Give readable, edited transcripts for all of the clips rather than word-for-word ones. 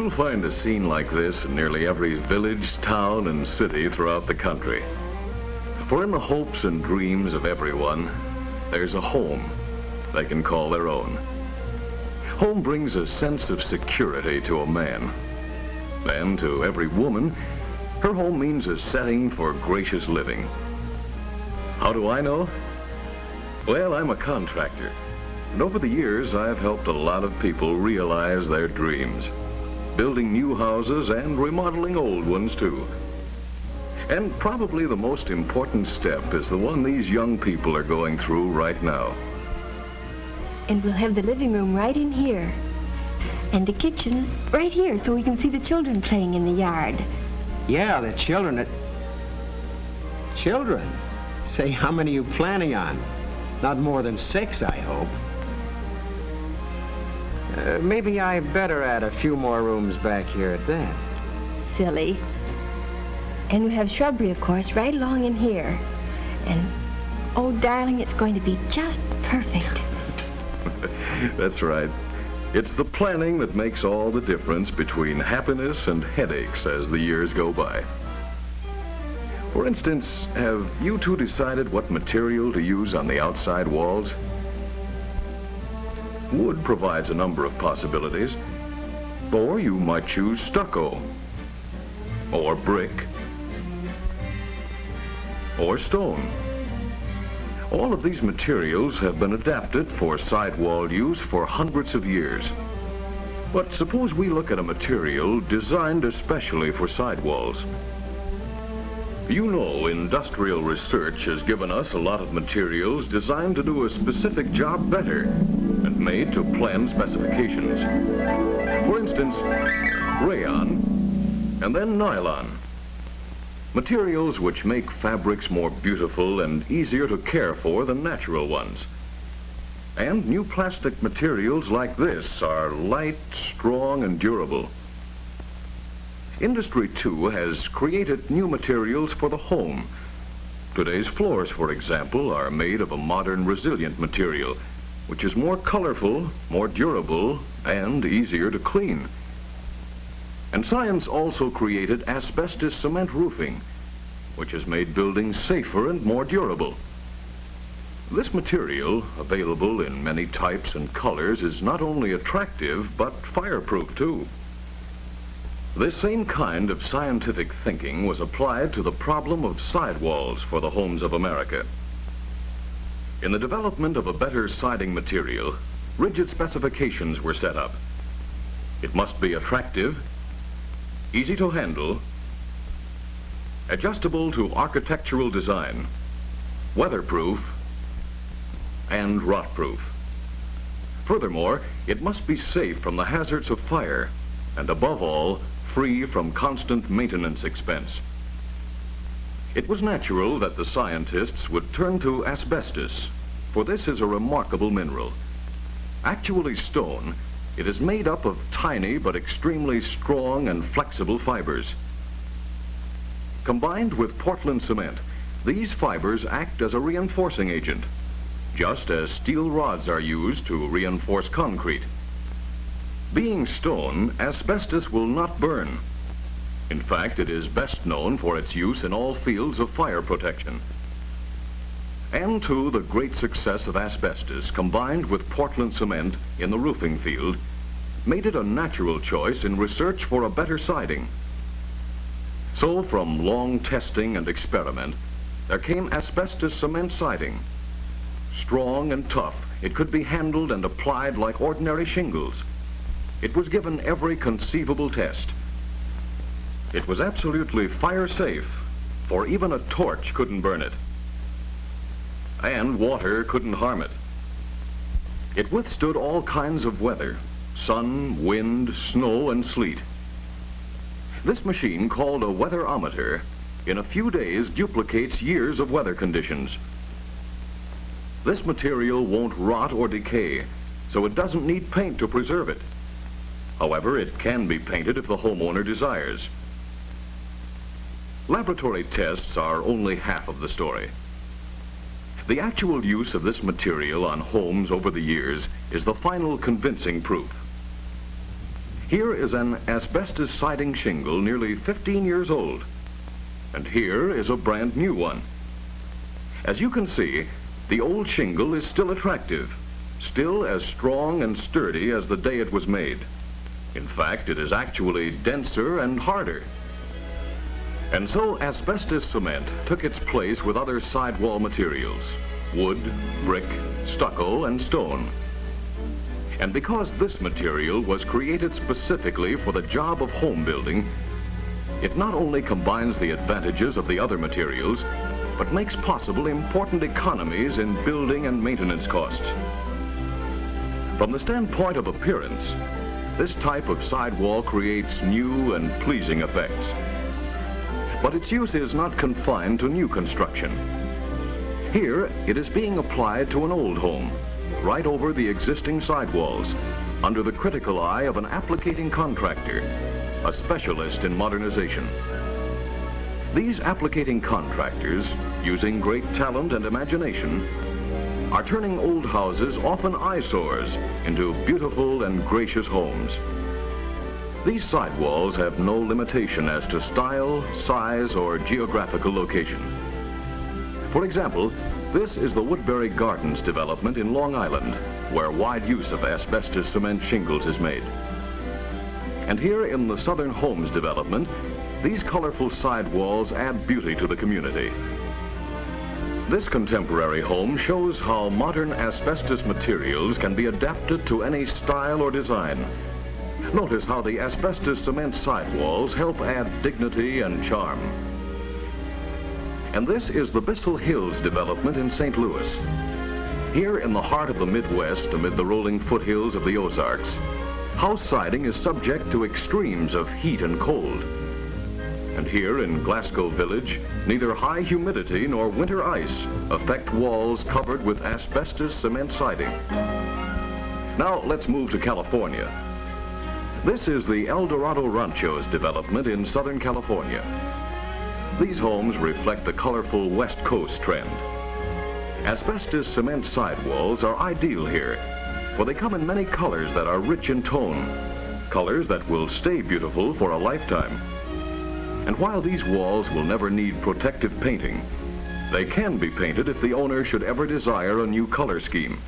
You'll find a scene like this in nearly every village, town, and city throughout the country. For in the hopes and dreams of everyone, there's a home they can call their own. Home brings a sense of security to a man. And to every woman, her home means a setting for gracious living. How do I know? Well, I'm a contractor. And over the years, I've helped a lot of people realize their dreams, building new houses and remodeling old ones, too. And probably the most important step is the one these young people are going through right now. And we'll have the living room right in here. And the kitchen right here so we can see the children playing in the yard. Yeah, the children. Children? Say, how many are you planning on? Not more than 6, I hope. Maybe I better add a few more rooms back here at that. Silly. And we have shrubbery, of course, right along in here. And, oh, darling, it's going to be just perfect. That's right. It's the planning that makes all the difference between happiness and headaches as the years go by. For instance, have you two decided what material to use on the outside walls? Wood provides a number of possibilities. Or you might choose stucco, or brick, or stone. All of these materials have been adapted for sidewall use for hundreds of years. But suppose we look at a material designed especially for sidewalls. You know, industrial research has given us a lot of materials designed to do a specific job better and made to plan specifications. For instance, rayon and then nylon. Materials which make fabrics more beautiful and easier to care for than natural ones. And new plastic materials like this are light, strong, and durable. Industry, too, has created new materials for the home. Today's floors, for example, are made of a modern, resilient material, which is more colorful, more durable, and easier to clean. And science also created asbestos cement roofing, which has made buildings safer and more durable. This material, available in many types and colors, is not only attractive, but fireproof, too. This same kind of scientific thinking was applied to the problem of sidewalls for the homes of America. In the development of a better siding material, rigid specifications were set up. It must be attractive, easy to handle, adjustable to architectural design, weatherproof, and rot-proof. Furthermore, it must be safe from the hazards of fire, and above all, free from constant maintenance expense. It was natural that the scientists would turn to asbestos, for this is a remarkable mineral. Actually stone, it is made up of tiny but extremely strong and flexible fibers. Combined with Portland cement, these fibers act as a reinforcing agent, just as steel rods are used to reinforce concrete. Being stone, asbestos will not burn. In fact, it is best known for its use in all fields of fire protection. And too, the great success of asbestos, combined with Portland cement in the roofing field, made it a natural choice in research for a better siding. So, from long testing and experiment, there came asbestos cement siding. Strong and tough, it could be handled and applied like ordinary shingles. It was given every conceivable test. It was absolutely fire safe, for even a torch couldn't burn it. And water couldn't harm it. It withstood all kinds of weather, sun, wind, snow, and sleet. This machine, called a weatherometer, in a few days duplicates years of weather conditions. This material won't rot or decay, so it doesn't need paint to preserve it. However, it can be painted if the homeowner desires. Laboratory tests are only half of the story. The actual use of this material on homes over the years is the final convincing proof. Here is an asbestos siding shingle nearly 15 years old. And here is a brand new one. As you can see, the old shingle is still attractive, still as strong and sturdy as the day it was made. In fact, it is actually denser and harder. And so asbestos cement took its place with other sidewall materials: wood, brick, stucco, and stone. And because this material was created specifically for the job of home building, it not only combines the advantages of the other materials, but makes possible important economies in building and maintenance costs. From the standpoint of appearance, this type of sidewall creates new and pleasing effects. But its use is not confined to new construction. Here, it is being applied to an old home, right over the existing sidewalls, under the critical eye of an applicating contractor, a specialist in modernization. These applicating contractors, using great talent and imagination, are turning old houses, often eyesores, into beautiful and gracious homes. These sidewalls have no limitation as to style, size, or geographical location. For example, this is the Woodbury Gardens development in Long Island, where wide use of asbestos cement shingles is made. And here in the Southern Homes development, these colorful sidewalls add beauty to the community. This contemporary home shows how modern asbestos materials can be adapted to any style or design. Notice how the asbestos cement sidewalls help add dignity and charm. And this is the Bissell Hills development in St. Louis. Here in the heart of the Midwest, amid the rolling foothills of the Ozarks, house siding is subject to extremes of heat and cold. And here in Glasgow Village, neither high humidity nor winter ice affect walls covered with asbestos cement siding. Now let's move to California. This is the El Dorado Ranchos development in Southern California. These homes reflect the colorful West Coast trend. Asbestos cement sidewalls are ideal here, for they come in many colors that are rich in tone, colors that will stay beautiful for a lifetime. And while these walls will never need protective painting, they can be painted if the owner should ever desire a new color scheme.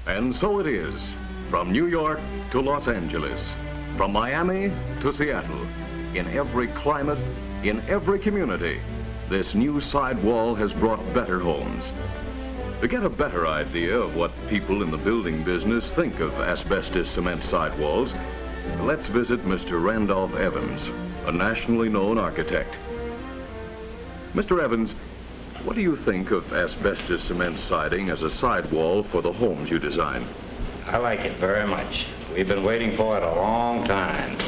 And so it is, from New York to Los Angeles, from Miami to Seattle, in every climate, in every community, this new sidewall has brought better homes. To get a better idea of what people in the building business think of asbestos cement sidewalls, let's visit Mr. Randolph Evans, a nationally known architect. Mr. Evans, what do you think of asbestos cement siding as a sidewall for the homes you design? I like it very much. We've been waiting for it a long time.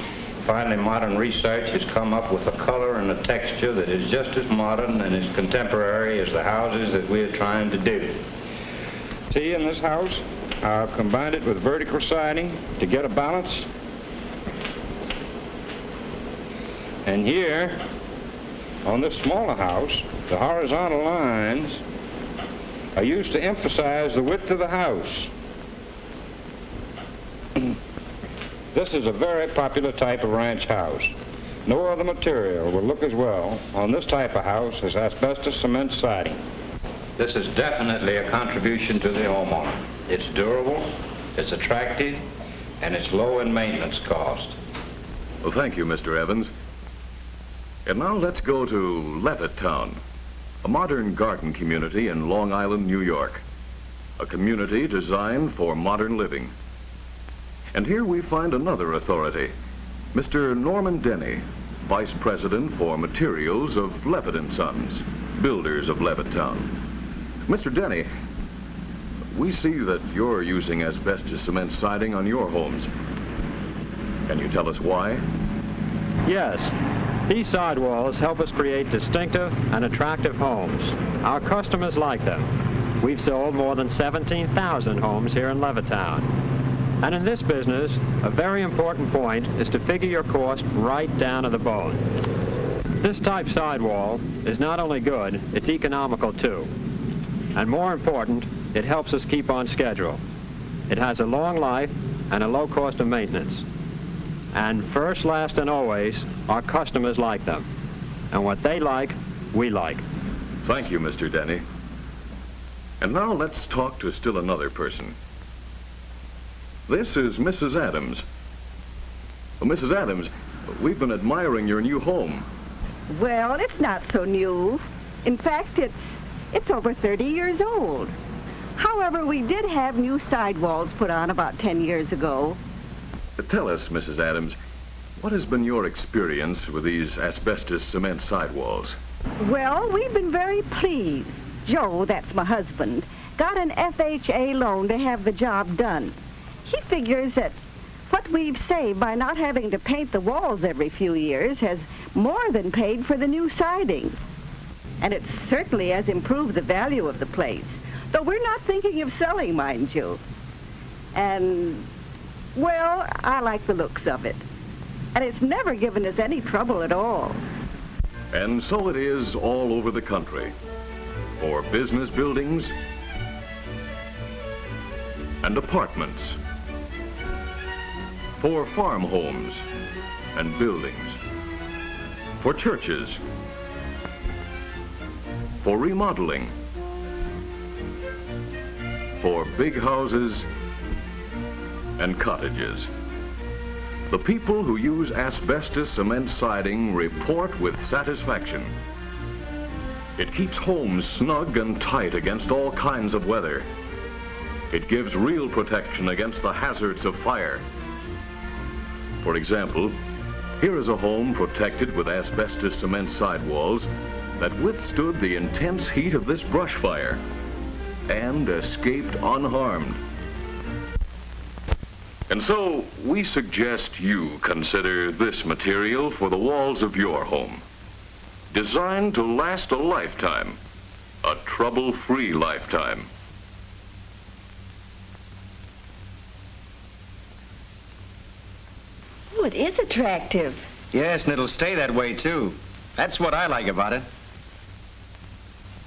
Finally, modern research has come up with a color and a texture that is just as modern and as contemporary as the houses that we are trying to do. See, in this house, I've combined it with vertical siding to get a balance. And here, on this smaller house, the horizontal lines are used to emphasize the width of the house. This is a very popular type of ranch house. No other material will look as well on this type of house as asbestos cement siding. This is definitely a contribution to the homeowner. It's durable, it's attractive, and it's low in maintenance cost. Well, thank you, Mr. Evans. And now let's go to Levittown, a modern garden community in Long Island, New York. A community designed for modern living. And here we find another authority, Mr. Norman Denny, Vice President for Materials of Levitt & Sons, builders of Levittown. Mr. Denny, we see that you're using asbestos cement siding on your homes. Can you tell us why? Yes. These sidewalls help us create distinctive and attractive homes. Our customers like them. We've sold more than 17,000 homes here in Levittown. And in this business, a very important point is to figure your cost right down to the bone. This type sidewall is not only good, it's economical too. And more important, it helps us keep on schedule. It has a long life, and a low cost of maintenance. And first, last, and always, our customers like them. And what they like, we like. Thank you, Mr. Denny. And now let's talk to still another person. This is Mrs. Adams. Well, Mrs. Adams, we've been admiring your new home. Well, it's not so new. In fact, it's over 30 years old. However, we did have new sidewalls put on about 10 years ago. Tell us, Mrs. Adams, what has been your experience with these asbestos cement sidewalls? Well, we've been very pleased. Joe, that's my husband, got an FHA loan to have the job done. He figures that what we've saved by not having to paint the walls every few years has more than paid for the new siding. And it certainly has improved the value of the place, though we're not thinking of selling, mind you. And, well, I like the looks of it. And it's never given us any trouble at all. And so it is all over the country. For business buildings and apartments. For farm homes and buildings. For churches. For remodeling. For big houses and cottages. The people who use asbestos cement siding report with satisfaction. It keeps homes snug and tight against all kinds of weather. It gives real protection against the hazards of fire. For example, here is a home protected with asbestos cement sidewalls that withstood the intense heat of this brush fire and escaped unharmed. And so we suggest you consider this material for the walls of your home. Designed to last a lifetime, a trouble-free lifetime. Oh, it is attractive. Yes, and it'll stay that way, too. That's what I like about it.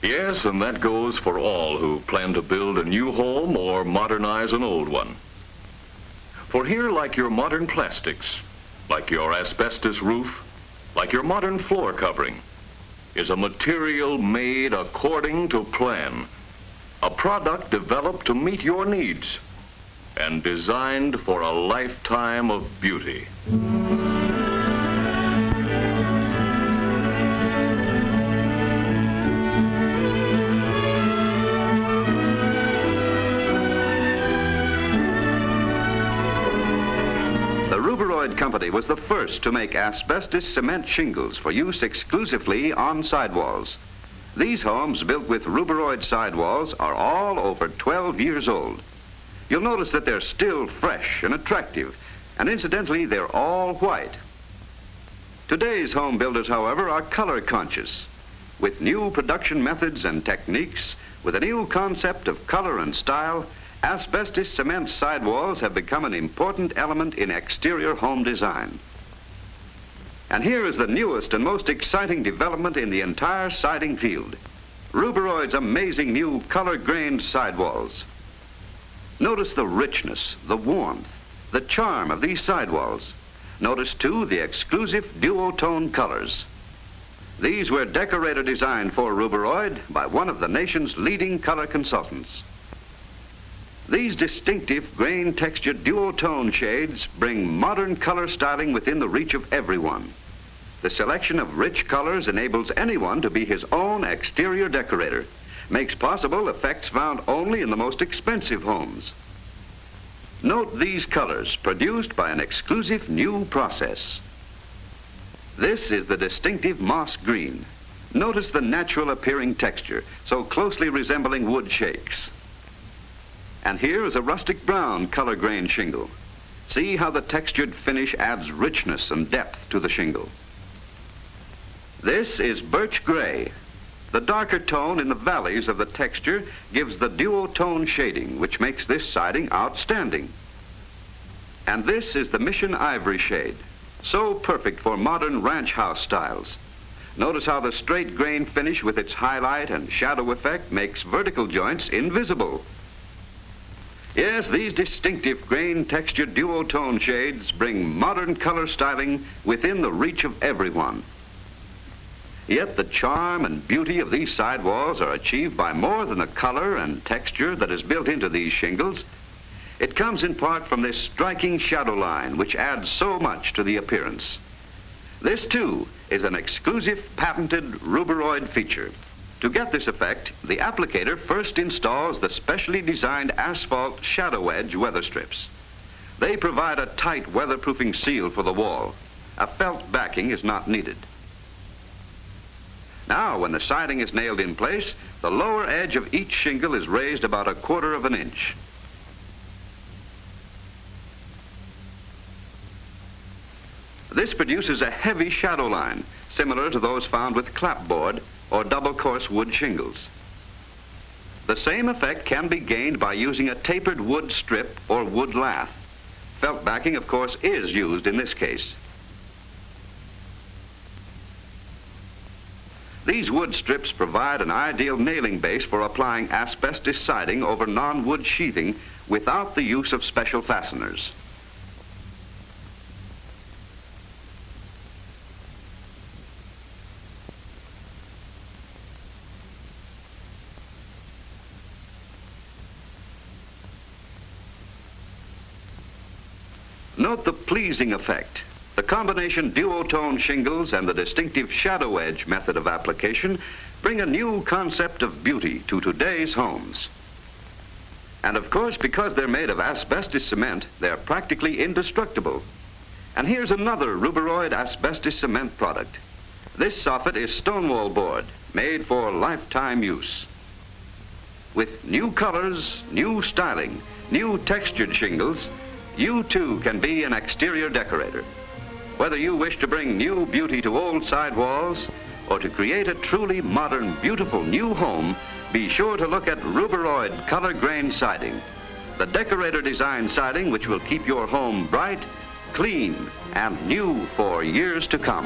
Yes, and that goes for all who plan to build a new home or modernize an old one. For here, like your modern plastics, like your asbestos roof, like your modern floor covering, is a material made according to plan, a product developed to meet your needs, and designed for a lifetime of beauty. Company was the first to make asbestos cement shingles for use exclusively on sidewalls. These homes built with ruberoid sidewalls are all over 12 years old. You'll notice that they're still fresh and attractive, and incidentally, they're all white. Today's home builders, however, are color conscious. With new production methods and techniques, with a new concept of color and style, asbestos cement sidewalls have become an important element in exterior home design. And here is the newest and most exciting development in the entire siding field. Ruberoid's amazing new color-grained sidewalls. Notice the richness, the warmth, the charm of these sidewalls. Notice, too, the exclusive duotone colors. These were decorator designed for Ruberoid by one of the nation's leading color consultants. These distinctive grain-textured duotone shades bring modern color styling within the reach of everyone. The selection of rich colors enables anyone to be his own exterior decorator, makes possible effects found only in the most expensive homes. Note these colors produced by an exclusive new process. This is the distinctive moss green. Notice the natural appearing texture, so closely resembling wood shakes. And here is a rustic brown color grain shingle. See how the textured finish adds richness and depth to the shingle. This is birch gray. The darker tone in the valleys of the texture gives the duotone shading, which makes this siding outstanding. And this is the mission ivory shade, so perfect for modern ranch house styles. Notice how the straight grain finish with its highlight and shadow effect makes vertical joints invisible. Yes, these distinctive grain-textured duotone shades bring modern color styling within the reach of everyone. Yet the charm and beauty of these sidewalls are achieved by more than the color and texture that is built into these shingles. It comes in part from this striking shadow line, which adds so much to the appearance. This, too, is an exclusive patented ruberoid feature. To get this effect, the applicator first installs the specially designed asphalt shadow edge weather strips. They provide a tight weatherproofing seal for the wall. A felt backing is not needed. Now, when the siding is nailed in place, the lower edge of each shingle is raised about 1/4 of an inch. This produces a heavy shadow line, similar to those found with clapboard or double course wood shingles. The same effect can be gained by using a tapered wood strip or wood lath. Felt backing, of course, is used in this case. These wood strips provide an ideal nailing base for applying asbestos siding over non-wood sheathing without the use of special fasteners. Note the pleasing effect. The combination duotone shingles and the distinctive shadow edge method of application bring a new concept of beauty to today's homes. And of course, because they're made of asbestos cement, they're practically indestructible. And here's another ruberoid asbestos cement product. This soffit is stonewall board, made for lifetime use. With new colors, new styling, new textured shingles, you too can be an exterior decorator. Whether you wish to bring new beauty to old sidewalls or to create a truly modern, beautiful new home, be sure to look at ruberoid color grain siding, the decorator design siding which will keep your home bright, clean, and new for years to come.